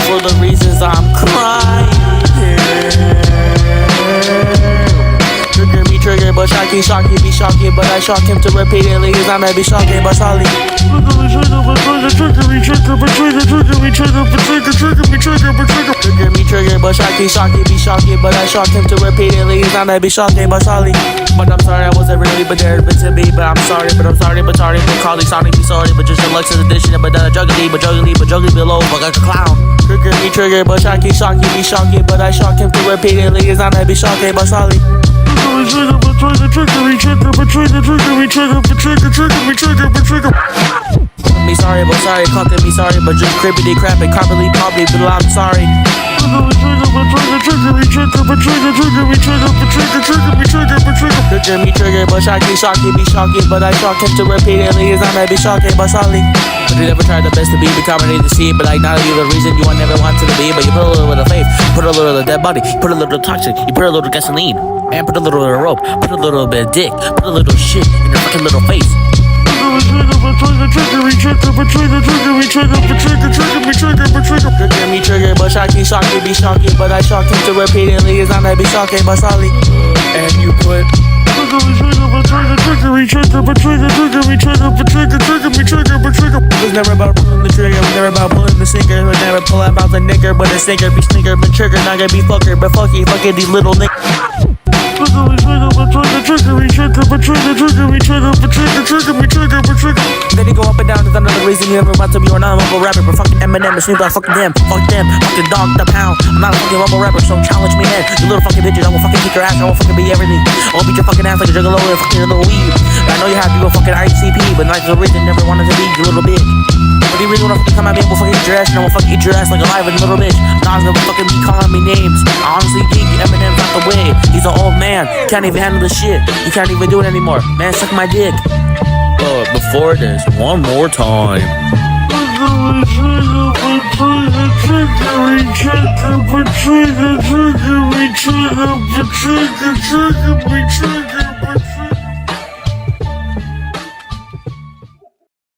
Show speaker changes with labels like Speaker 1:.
Speaker 1: For the reasons I'm crying. Trigger, but shocky, be shocking, but I shock him to repeatedly, cause I might be shocking, but solid. Trigger, but shocky, be shocking, but I shock him to repeatedly, cause I might be shocking, but solid. But I'm sorry, I wasn't really, but there been to be, but I'm sorry, but calling, sounding, be sorry, but just your looks is addition, but juggly below, fuck like a clown. Trigger, but shocky, be shocking, but I shock him to repeatedly, cause I might be shocking, but solid. Me sorry, content me sorry, but just crippity crapping, carpily, probably, but I'm sorry. Trigger, but shocky, be shocking, but I shock him to repeatedly, as I may be shocking, but sorry. But you never tried the best to be, becoming a deceit, but like not you the reason you never wanted to be, but you put a little bit of faith, put a little of dead body, put a little toxic, you put a little gasoline, and put a little rope, put a little bit of dick, put a little shit in your fucking little face. Trigger, but shocky, be shocking, but I shock him to repeatedly, as I may be shocking, but sorry. And you put it was never about pulling the trigger, it was never about pulling the sinker, it was never pulling about the nigger, but the sinker be stinker, but trigger, not gonna be fucker, but fucking these little niggas. Then you go up and down, is another reason you ever about to be or not a rumble rapper, but fucking Eminem, it seems like fucking them, fucking dog the pound. I'm not a fucking rumble rapper, so challenge me then. You little fucking bitches, I will fucking kick your ass, I will fucking be everything. I will beat your fucking ass like a juggalo and fucking little weed. I know you have to go fucking ICP, but not the reason never wanted to be, you little bitch. But you really wanna fucking come at me, I will fucking eat your ass, and I will fucking eat your ass like a live and little bitch. Nas gonna fucking be calling me names. I honestly think Eminem's out the way. He's an old man, can't even handle the shit. You can't even do it anymore. Man, suck my dick. But before this, one more time. Trigger.